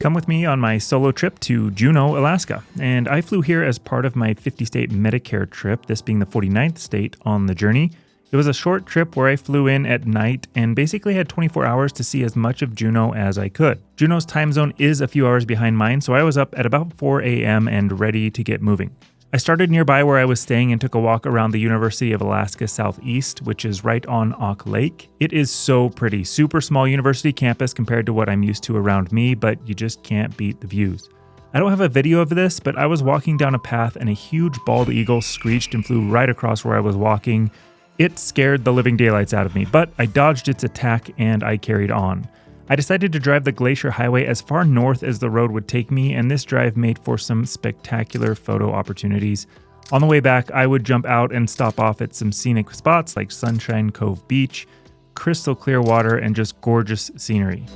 Come with me on my solo trip to Juneau, Alaska. And I flew here as part of my 50-state Medicare trip, this being the 49th state on the journey. It was a short trip where I flew in at night and basically had 24 hours to see as much of Juneau as I could. Juneau's time zone is a few hours behind mine, so I was up at about 4 a.m. and ready to get moving. I started nearby where I was staying and took a walk around the University of Alaska Southeast, which is right on Auke Lake. It is so pretty, super small university campus compared to what I'm used to around me, but you just can't beat the views. I don't have a video of this, but I was walking down a path and a huge bald eagle screeched and flew right across where I was walking. It scared the living daylights out of me, but I dodged its attack and I carried on. I decided to drive the Glacier Highway as far north as the road would take me, and this drive made for some spectacular photo opportunities. On the way back, I would jump out and stop off at some scenic spots like Sunshine Cove Beach, crystal clear water, and just gorgeous scenery.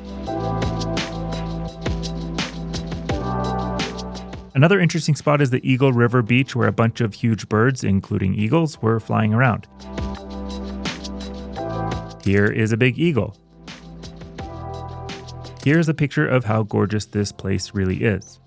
Another interesting spot is the Eagle River Beach, where a bunch of huge birds, including eagles, were flying around. Here is a big eagle. Here's a picture of how gorgeous this place really is.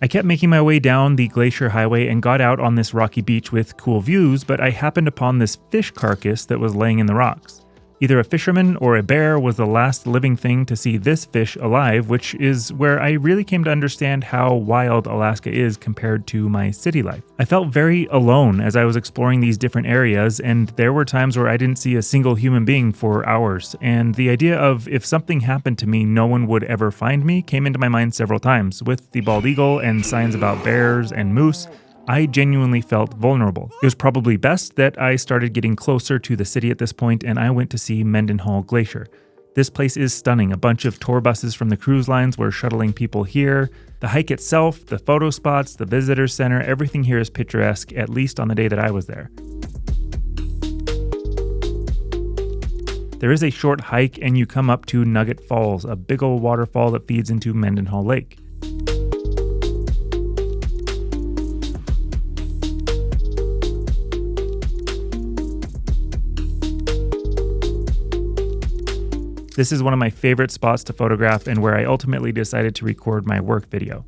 I kept making my way down the Glacier Highway and got out on this rocky beach with cool views, but I happened upon this fish carcass that was laying in the rocks. Either a fisherman or a bear was the last living thing to see this fish alive, which is where I really came to understand how wild Alaska is compared to my city life. I felt very alone as I was exploring these different areas, and there were times where I didn't see a single human being for hours, and the idea of if something happened to me, no one would ever find me came into my mind several times. With the bald eagle and signs about bears and moose, I genuinely felt vulnerable. It was probably best that I started getting closer to the city at this point, and I went to see Mendenhall Glacier. This place is stunning. A bunch of tour buses from the cruise lines were shuttling people here. The hike itself, the photo spots, the visitor center, everything here is picturesque, at least on the day that I was there. There is a short hike and you come up to Nugget Falls, a big old waterfall that feeds into Mendenhall Lake. This is one of my favorite spots to photograph and where I ultimately decided to record my work video.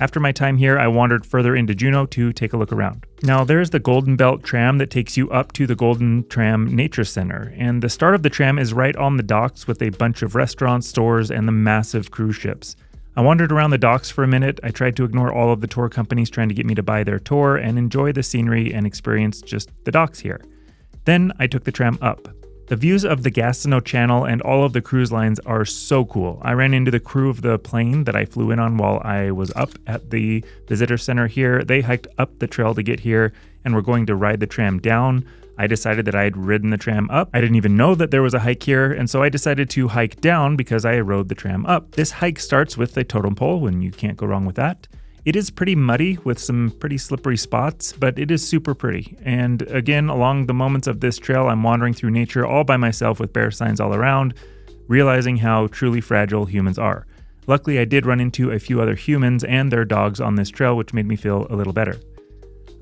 After my time here, I wandered further into Juneau to take a look around. Now, there's the Goldbelt Tram that takes you up to the Goldbelt Tram Nature Center, and the start of the tram is right on the docks with a bunch of restaurants, stores, and the massive cruise ships. I wandered around the docks for a minute. I tried to ignore all of the tour companies trying to get me to buy their tour and enjoy the scenery and experience just the docks here. Then I took the tram up. The views of the Gastineau Channel and all of the cruise lines are so cool. I ran into the crew of the plane that I flew in on while I was up at the visitor center here. They hiked up the trail to get here and were going to ride the tram down. I decided that I had ridden the tram up. I didn't even know that there was a hike here, and so I decided to hike down because I rode the tram up. This hike starts with a totem pole, and you can't go wrong with that. It is pretty muddy with some pretty slippery spots, but it is super pretty. And again, along the moments of this trail, I'm wandering through nature all by myself with bear signs all around, realizing how truly fragile humans are. Luckily, I did run into a few other humans and their dogs on this trail, which made me feel a little better.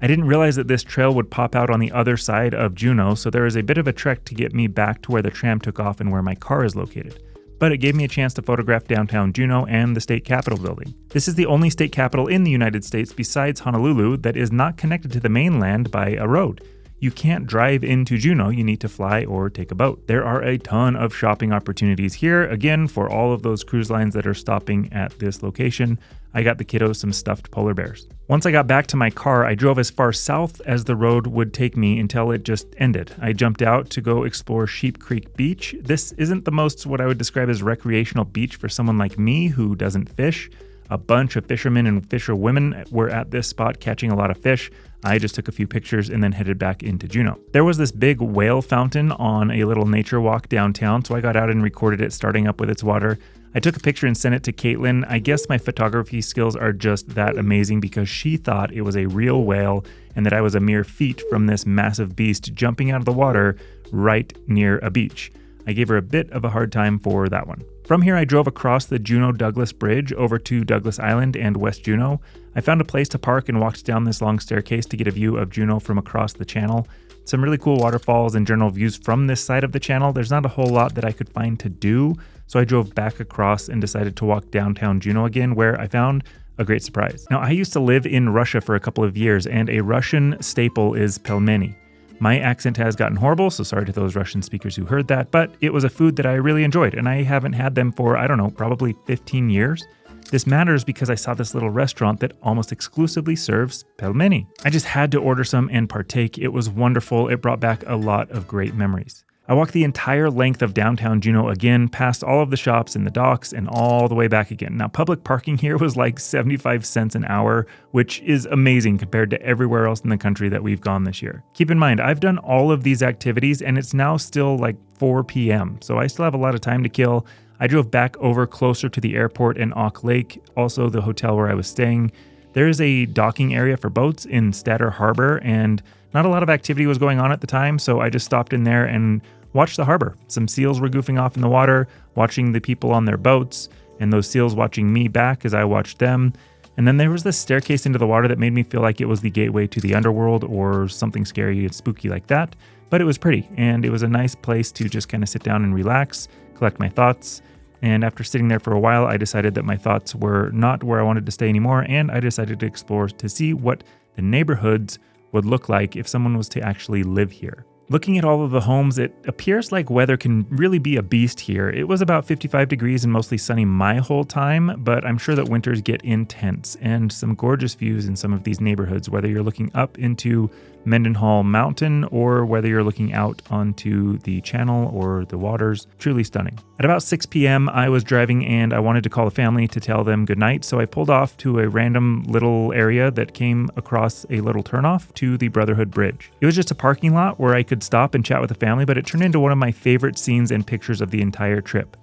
I didn't realize that this trail would pop out on the other side of Juneau, so there is a bit of a trek to get me back to where the tram took off and where my car is located. But it gave me a chance to photograph downtown Juneau and the state capitol building. This is the only state capitol in the United States besides Honolulu that is not connected to the mainland by a road. You can't drive into Juneau, you need to fly or take a boat. There are a ton of shopping opportunities here, again, for all of those cruise lines that are stopping at this location. I got the kiddos some stuffed polar bears. Once I got back to my car, I drove as far south as the road would take me until it just ended. I jumped out to go explore Sheep Creek Beach. This isn't the most what I would describe as recreational beach for someone like me who doesn't fish. A bunch of fishermen and fisherwomen were at this spot catching a lot of fish. I just took a few pictures and then headed back into Juneau. There was this big whale fountain on a little nature walk downtown, so I got out and recorded it starting up with its water. I took a picture and sent it to Caitlin. I guess my photography skills are just that amazing because she thought it was a real whale and that I was a mere feet from this massive beast jumping out of the water right near a beach. I gave her a bit of a hard time for that one. From here, I drove across the Juneau-Douglas Bridge over to Douglas Island and West Juneau. I found a place to park and walked down this long staircase to get a view of Juneau from across the channel. Some really cool waterfalls and general views from this side of the channel. There's not a whole lot that I could find to do, so I drove back across and decided to walk downtown Juneau again, where I found a great surprise. Now, I used to live in Russia for a couple of years, and a Russian staple is pelmeni. My accent has gotten horrible, so sorry to those Russian speakers who heard that, but it was a food that I really enjoyed, and I haven't had them for, I don't know, probably 15 years. This matters because I saw this little restaurant that almost exclusively serves pelmeni. I just had to order some and partake. It was wonderful. It brought back a lot of great memories. I walked the entire length of downtown Juneau again, past all of the shops and the docks, and all the way back again. Now, public parking here was like 75 cents an hour, which is amazing compared to everywhere else in the country that we've gone this year. Keep in mind, I've done all of these activities, and it's now still like 4 p.m., so I still have a lot of time to kill. I drove back over closer to the airport and Auke Lake, also the hotel where I was staying. There is a docking area for boats in Statter Harbor, and not a lot of activity was going on at the time, so I just stopped in there and watched the harbor. Some seals were goofing off in the water, watching the people on their boats, and those seals watching me back as I watched them. And then there was this staircase into the water that made me feel like it was the gateway to the underworld or something scary and spooky like that. But it was pretty, and it was a nice place to just kind of sit down and relax, collect my thoughts. And after sitting there for a while, I decided that my thoughts were not where I wanted to stay anymore, and I decided to explore to see what the neighborhoods would look like if someone was to actually live here. Looking at all of the homes, it appears like weather can really be a beast here. It was about 55 degrees and mostly sunny my whole time, but I'm sure that winters get intense, and some gorgeous views in some of these neighborhoods, whether you're looking up into Mendenhall Mountain or whether you're looking out onto the channel or the waters. Truly stunning. At about 6 p.m., I was driving and I wanted to call the family to tell them goodnight, so I pulled off to a random little area that came across a little turnoff to the Brotherhood Bridge. It was just a parking lot where I could stop and chat with the family, but it turned into one of my favorite scenes and pictures of the entire trip.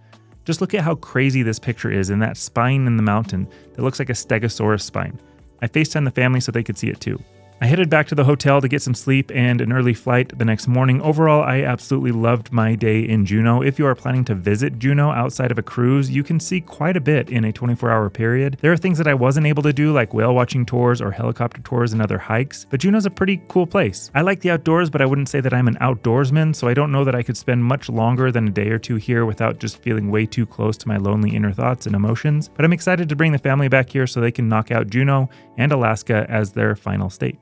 Just look at how crazy this picture is and that spine in the mountain that looks like a stegosaurus spine. I FaceTimed the family so they could see it too. I headed back to the hotel to get some sleep and an early flight the next morning. Overall, I absolutely loved my day in Juneau. If you are planning to visit Juneau outside of a cruise, you can see quite a bit in a 24-hour period. There are things that I wasn't able to do, like whale watching tours or helicopter tours and other hikes, but Juneau's a pretty cool place. I like the outdoors, but I wouldn't say that I'm an outdoorsman, so I don't know that I could spend much longer than a day or two here without just feeling way too close to my lonely inner thoughts and emotions. But I'm excited to bring the family back here so they can knock out Juneau and Alaska as their final state.